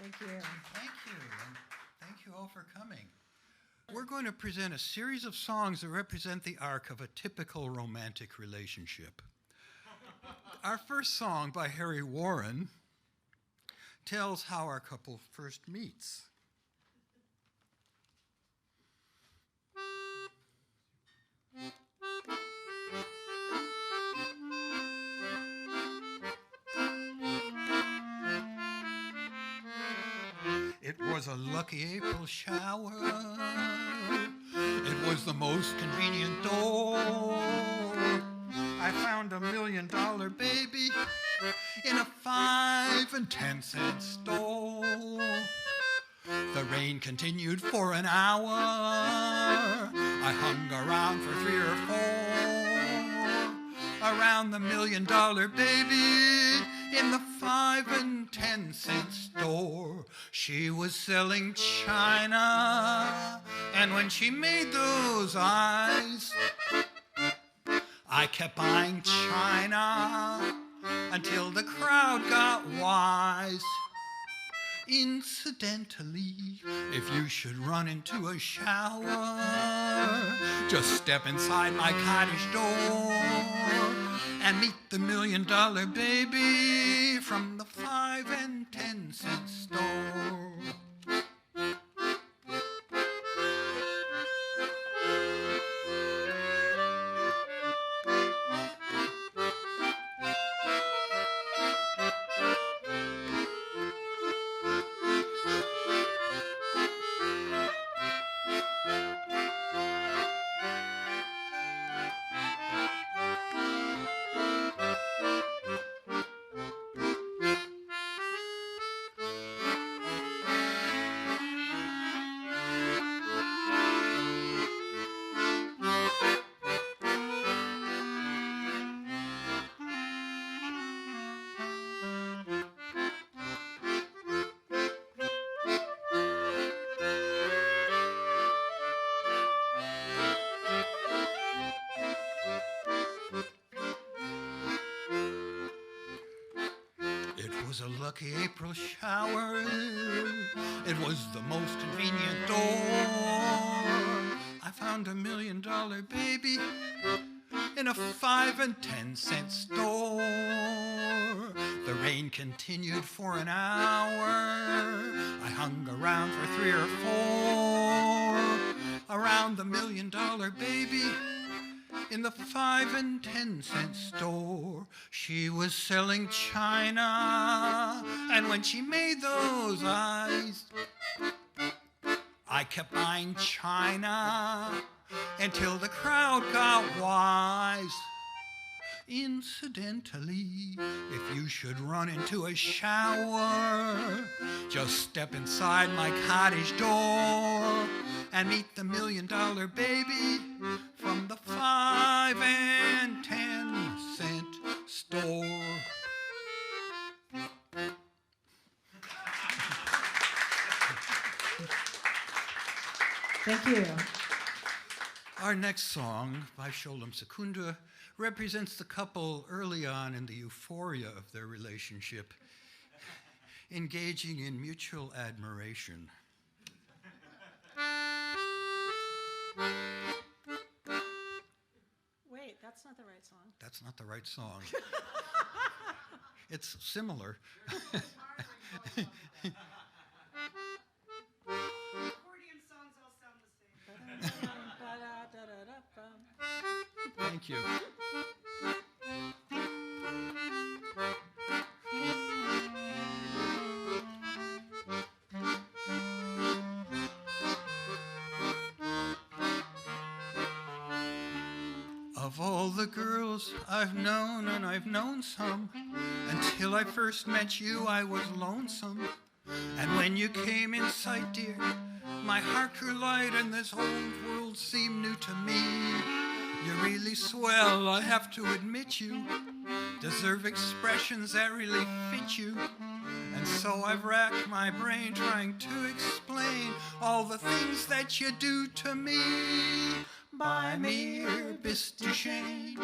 Thank you. Thank you, and thank you all for coming. We're going to present a series of songs that represent the arc of a typical romantic relationship. Our first song by Harry Warren tells how our couple first meets. It was a lucky April shower. It was the most convenient door. I found $1 million baby in a 5 and 10 cent store. The rain continued for an hour. I hung around for 3 or 4 around the $1 million baby in the 5 and 10 cent store. She was selling china, and when she made those eyes, I kept buying china until the crowd got wise. Incidentally, if you should run into a shower, just step inside my cottage door and meet the $1 million baby from the 5 and 10 cent store. It was a lucky April shower. It was the most convenient door. I found $1 million baby in a 5 and 10 cent store. The rain continued for an hour. I hung around for 3 or 4 around the $1 million baby in the 5 and 10 cent store. She was selling china, and when she made those eyes, I kept buying china until the crowd got wise. Incidentally, if you should run into a shower, just step inside my cottage door and meet the $1 million baby from the 5 and 10 cent store. Thank you. Our next song by Sholem Secunda represents the couple early on in the euphoria of their relationship, engaging in mutual admiration. Wait, that's not the right song. That's not the right song. It's similar. Accordion songs all sound the same. Thank you. Of all the girls I've known, and I've known some, until I first met you I was lonesome. And when you came in sight, dear, my heart grew light and this whole world seemed new to me. You're really swell, I have to admit you deserve expressions that really fit you. And so I've racked my brain trying to explain all the things that you do to me. By mere Bistishane,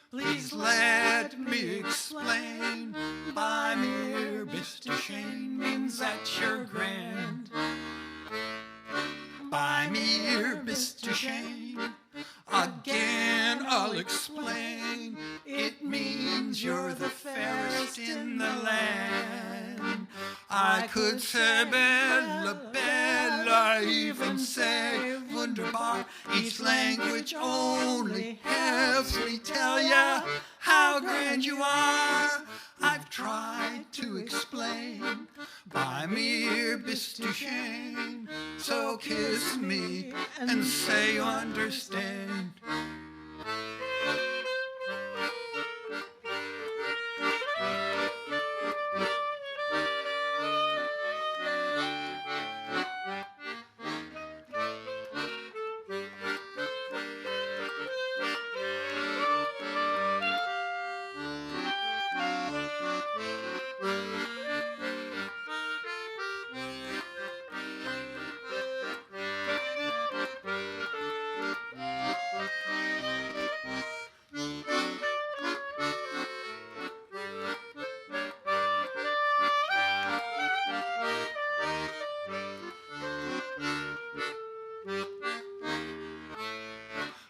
please let me explain. By mere Bistishane means means that you're grand. Buy me your Mr. Shane. Again, I'll explain. It means you're the fairest in the land. I could say Bella, Bella, even say Wunderbar. Each language only helps me tell ya how grand you are. I've tried to explain. Buy me your Mr. Shane. So kiss me and say you understand.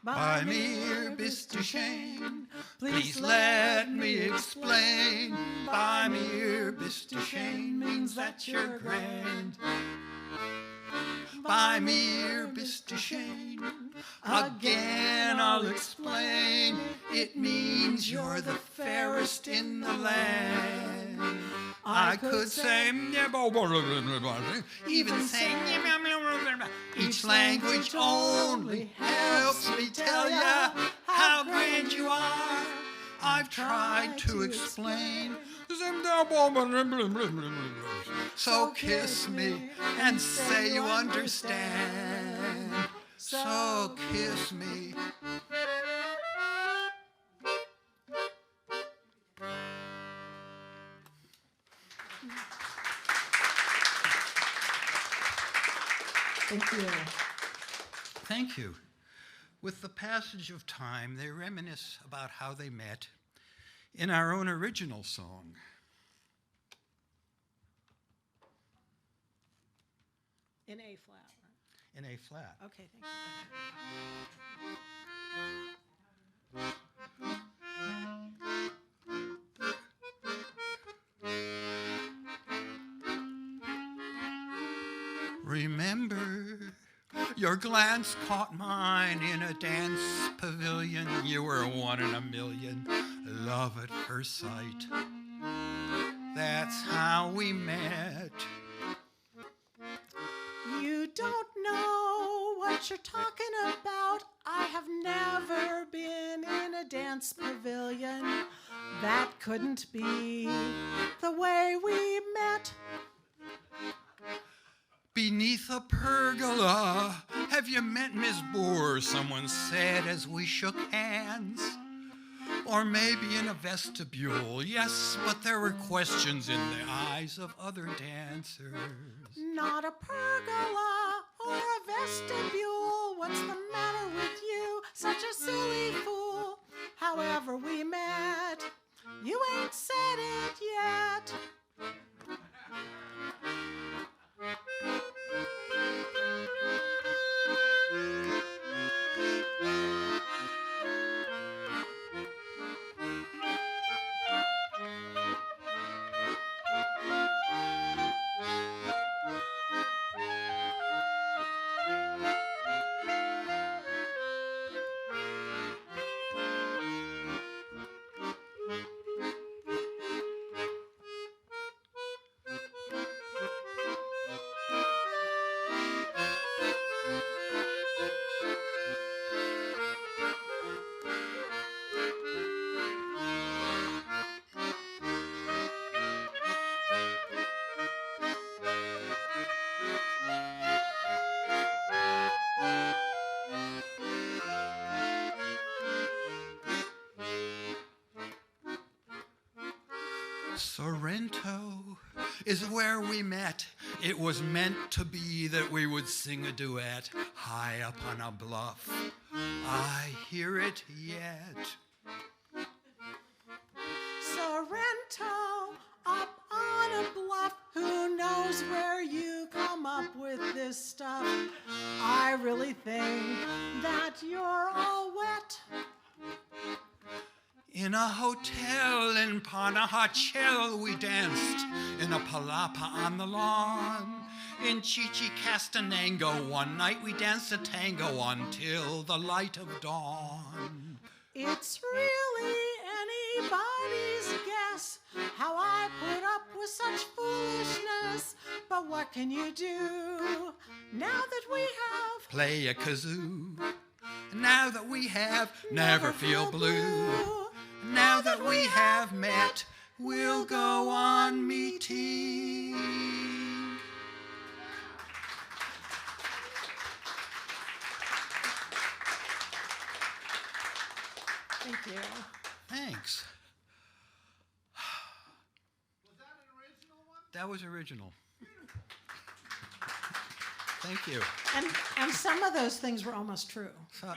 Buy me your Mr. Shane. Please let me explain. Buy me your Mr. Shane means that you're grand. Buy me your Mr. Shane. Again, I'll explain. It means you're the fairest in the land. I could say, even say, each language only helps me tell ya how grand you are. I've tried to explain. So kiss me and say you understand. So kiss me. Thank you. Thank you. With the passage of time, they reminisce about how they met in our own original song. In A flat, right? In A flat. Okay, thank Remember, your glance caught mine in a dance pavilion. You were one in a million, love at first sight. That's how we met. You don't know what you're talking about. I have never been in a dance pavilion. That couldn't be the way we met. Beneath a pergola, have you met Miss Boer? Someone said as we shook hands. Or maybe in a vestibule, yes, but there were questions in the eyes of other dancers. Not a pergola or a vestibule. What's the matter with you? Such a silly fool. However we met, you ain't said it yet. Sorrento is where we met. It was meant to be that we would sing a duet high up on a bluff. I hear it yet. Sorrento, up on a bluff, who knows knows where you come up with this stuff. I really think that you're all wet. In a hotel in Panajachel we danced, in a palapa on the lawn. In Chichicastenango one night we danced a tango until the light of dawn. It's really anybody's guess how I put up with such foolishness. But what can you do now that we have Play a kazoo. Now that we have Never Feel Blue. Now that we have met, we'll go on meeting. Thank you. Thanks. Was that an original one? That was original. Thank you. And some of those things were almost true. So,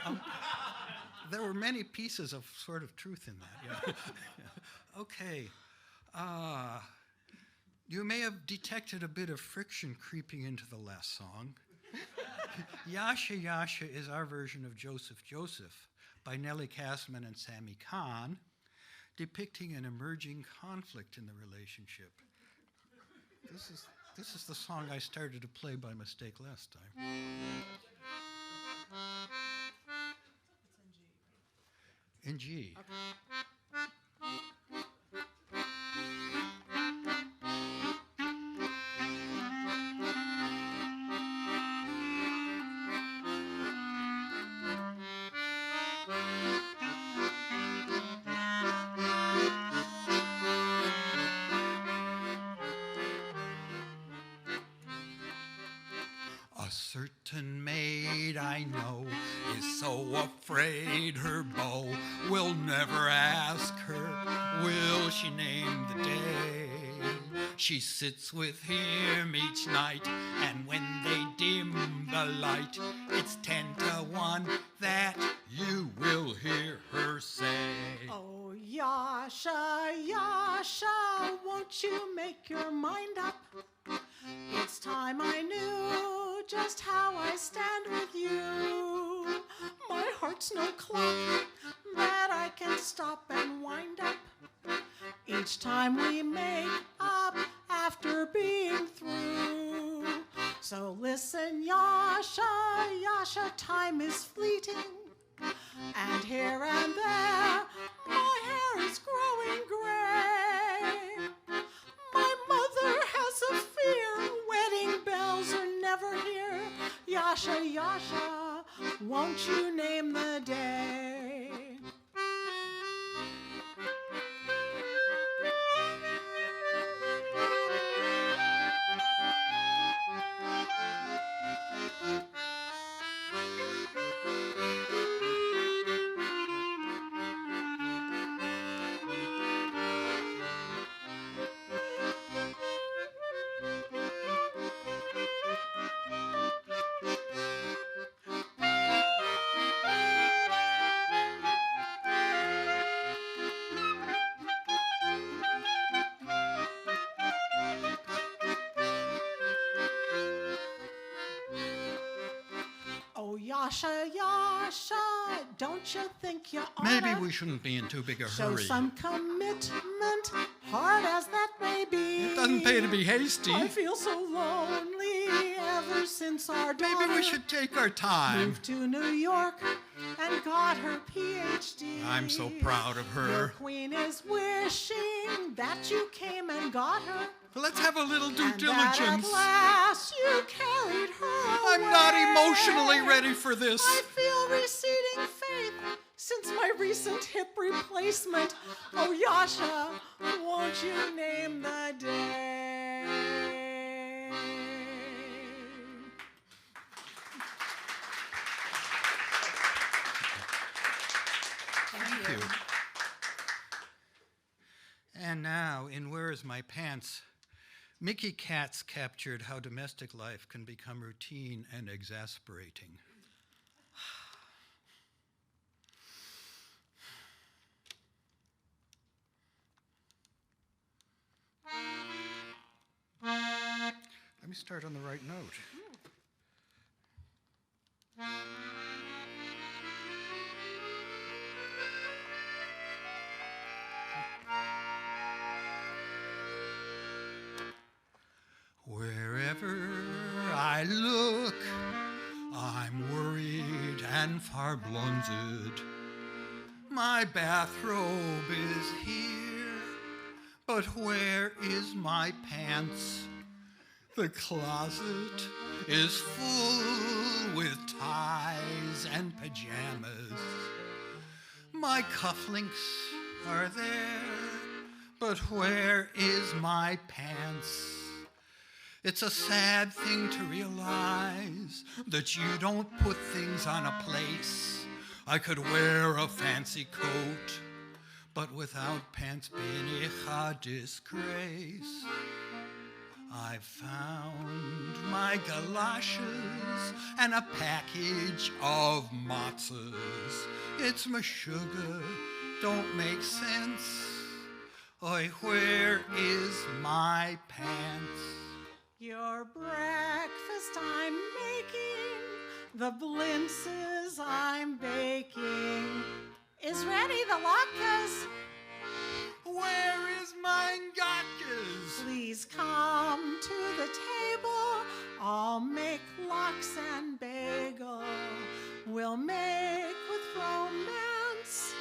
there were many pieces of sort of truth in that. Yeah. Okay. You may have detected a bit of friction creeping into the last song. Yasha Yasha is our version of Joseph Joseph by Nellie Kassman and Sammy Kahn, depicting an emerging conflict in the relationship. This is the song I started to play by mistake last time. In G. A certain maid I know is so afraid her beau will never ask her, will she name the day? She sits with him each night, and when they dim the light, it's 10-1 that you will hear her say. Oh, Yasha, Yasha, won't you make your mind up? It's time I knew just how I stand with you. My heart's no clock that I can stop and wind up. Each time we make up after being through. So listen, Yasha, Yasha, time is fleeting. And here and there, my hair is growing gray. My mother has a fear, wedding bells are never here. Yasha, Yasha, won't you name the day? Oh, Yasha, Yasha, don't you think you ought Maybe we shouldn't be in too big a show hurry. some commitment, hard as that may be? It doesn't pay to be hasty. I feel so lonely ever since our daughter Maybe we should take our time. moved to New York and got her PhD. I'm so proud of Your her. queen is wishing that you came and got her. Let's have a little due and that diligence. at last you carried her I'm not away. emotionally ready for this. I feel receding faith since my recent hip replacement. Oh, Yasha, won't you name the day? Thank you. And now, in Where Is My Pants, Mickey Katz captured how domestic life can become routine and exasperating. me start on the right note. Wherever I look, I'm worried and far blunted. My bathrobe is here, but where is my pants? The closet is full with ties and pajamas. My cufflinks are there, but where is my pants? It's a sad thing to realize that you don't put things on a place. I could wear a fancy coat, but without pants being a disgrace. I found my galoshes and a package of matzahs. It's my sugar, don't make sense. Oi, where is my pants? Your breakfast I'm making, the blintzes I'm baking. Is ready the latkes? Where is mine gatkes? Please come to the table. I'll make lox and bagel. We'll make with romance.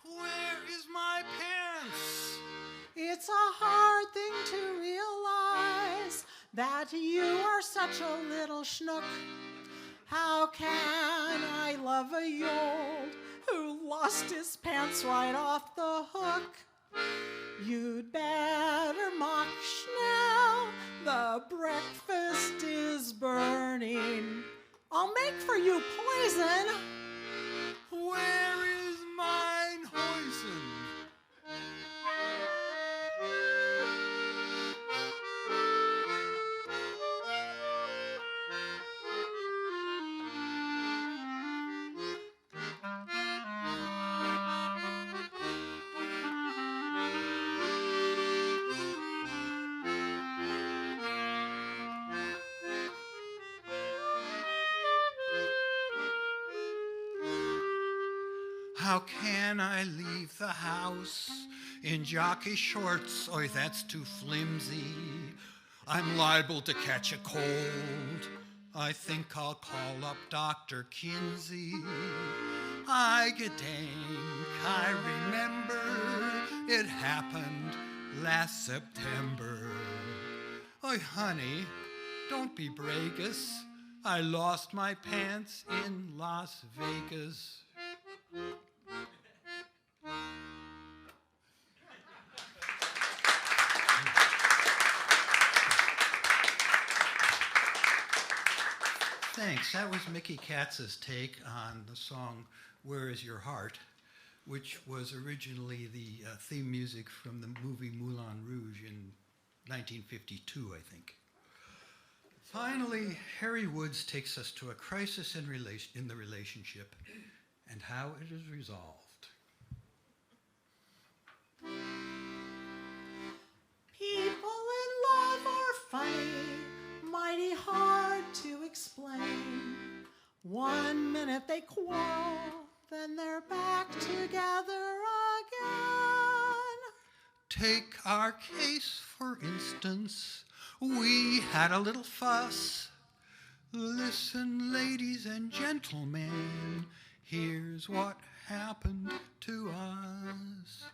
Where is my pants? It's a hard thing to realize that you are such a little schnook. How can I love a yold who lost his pants right off the hook? You'd better mock Schnell, the breakfast is burning. I'll make for you poison. Where is mine hoisin? How can I leave the house in jockey shorts? Oi, that's too flimsy. I'm liable to catch a cold. I think I'll call up Dr. Kinsey. I remember it happened last September. Oi, honey, don't be bragus. I lost my pants in Las Vegas. Thanks. That was Mickey Katz's take on the song Where Is Your Heart, which was originally the theme music from the movie Moulin Rouge in 1952, I think. Finally, Harry Woods takes us to a crisis in the relationship and how it is resolved. People in love are funny, mighty hard to explain. 1 minute they quarrel, then they're back together again. Take our case, for instance. We had a little fuss. Listen, ladies and gentlemen, here's what happened to us.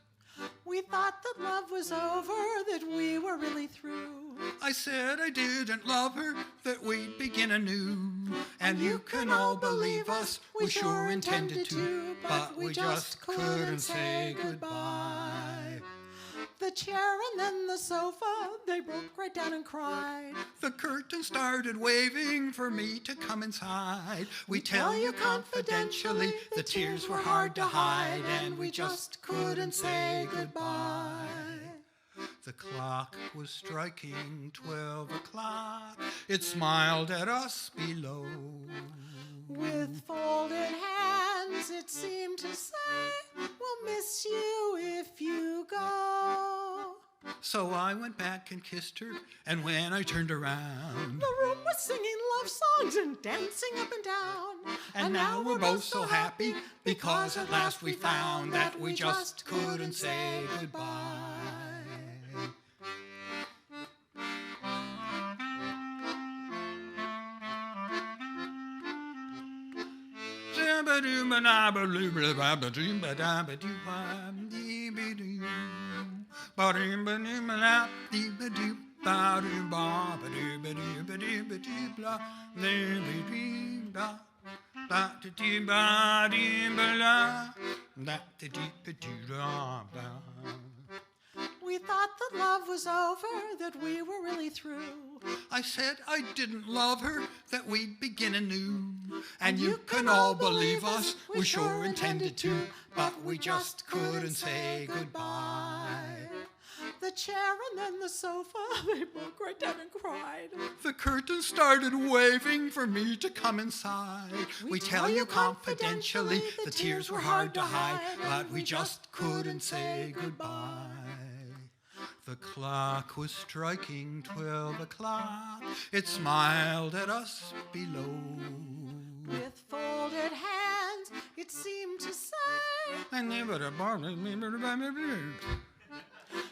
We thought that love was over, that we were really through. I said I didn't love her, that we'd begin anew. And you can all believe us, we sure intended to, but we just couldn't say goodbye. The chair and then the sofa, they broke right down and cried. The curtain started waving for me to come inside. We tell you confidentially, the tears were hard to hide, and we just couldn't say goodbye. The clock was striking 12 o'clock. It smiled at us below. With folded hands, it seemed to say, we'll miss you if you go. So I went back and kissed her, and when I turned around, The room was singing love songs and dancing up and down. and now we're both so happy because at last we found that we just couldn't say goodbye. We thought that love was over, that we were really through. I said I didn't love her, that we'd begin anew. And you can all believe us, we sure intended to, but we just couldn't say goodbye. The chair and then the sofa, they broke right down and cried. The curtain started waving for me to come inside. We tell you confidentially, the tears were hard to hide, but we just couldn't say goodbye. The clock was striking 12 o'clock. It smiled at us below. With folded hands, it seemed to say, And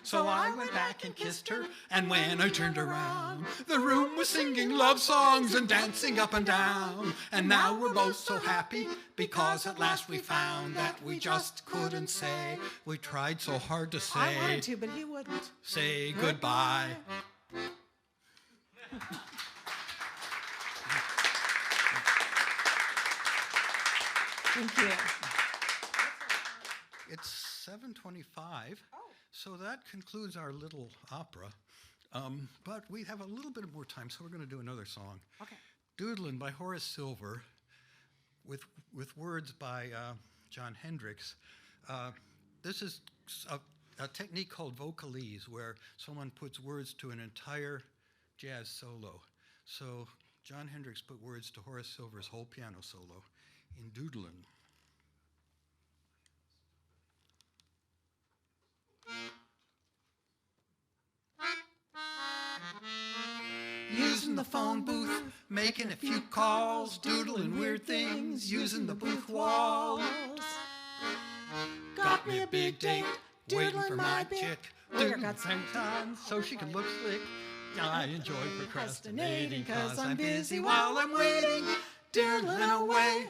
so I went back and kissed her, and when I turned around, the room was singing love songs and dancing up and down. And now we're both so happy because at last we found that we just couldn't say. We tried so hard to say. I wanted to, but he wouldn't. Say goodbye. Thank you. It's 7:25, so that concludes our little opera. But we have a little bit more time, so we're going to do another song. Okay. Doodlin' by Horace Silver, with words by John Hendricks. This is a technique called vocalese, where someone puts words to an entire jazz solo. So John Hendricks put words to Horace Silver's whole piano solo in Doodlin'. Using the phone booth, making a few calls, doodling weird things, using the booth walls. Got me a big date, waiting for my chick. Waiter got some time so she can look slick. I enjoy procrastinating 'cause I'm busy while I'm waiting. Doodling away,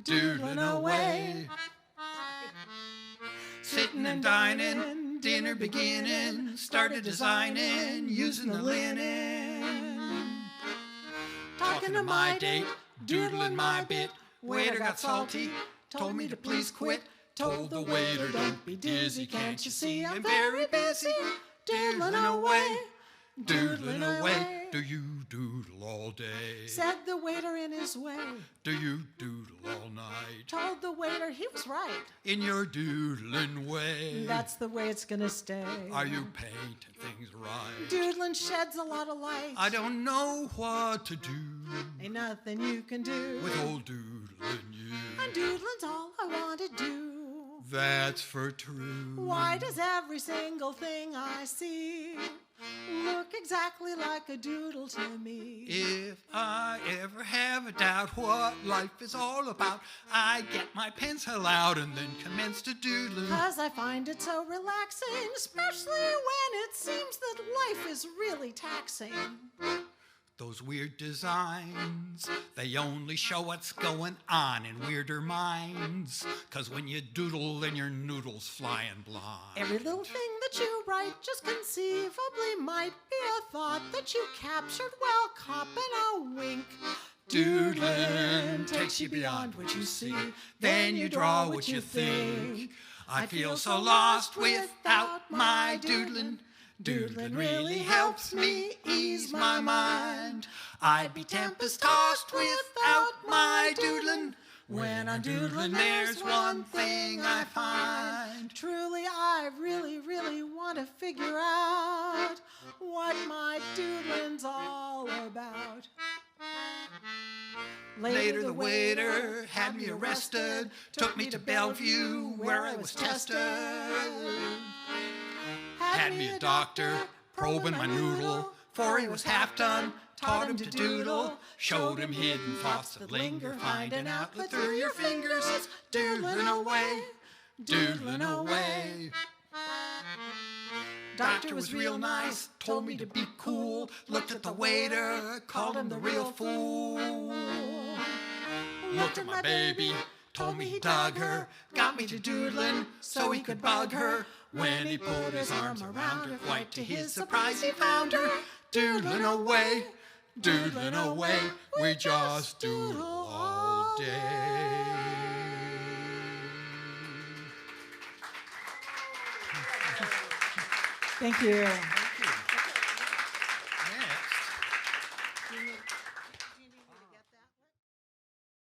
doodling away. Sitting and dining, dinner beginning, started designing, using the linen. Talking to my date, doodling my bit. Waiter got salty, told me to please quit. Told the waiter, don't be dizzy, can't you see I'm very busy. Doodling away, doodling away. Do you doodle all day? Said the waiter in his way. Do you doodle all night? Told the waiter he was right. In your doodling way. That's the way it's gonna stay. Are you painting things right? Doodling sheds a lot of light. I don't know what to do Ain't nothing you can do. with old doodling you. And doodling's all I want to do. That's for true. Why does every single thing I see look exactly like a doodle to me? If I ever have a doubt what life is all about, I get my pencil out and then commence to doodling. 'Cause I find it so relaxing, especially when it seems that life is really taxing. Those weird designs, they only show what's going on in weirder minds. 'Cause when you doodle, then your noodle's flying blind. Every little thing that you write just conceivably might be a thought that you captured while copping a wink. Doodling takes you beyond what you see, then you draw what you think. I feel so lost without my doodling. Doodling really helps me ease my mind. I'd be tempest-tossed without my doodling. When I'm doodling, there's one thing I find. Truly, I really, really want to figure out what my doodling's all about. Later the waiter had me arrested, took me to Bellevue where I was tested. Had me a doctor probing my noodle, for he was half done. Taught him to doodle, showed him hidden thoughts that linger. Find an outlet through your fingers, doodling away, doodling away. Doctor was real nice, told me to be cool. Looked at the waiter, called him the real fool. Looked at my baby, told me he dug her. Got me to doodling so he could bug her. When he put his arms around her, quite to his surprise he found her. Doodling away, doodling away, we just doodle all day. Thank you.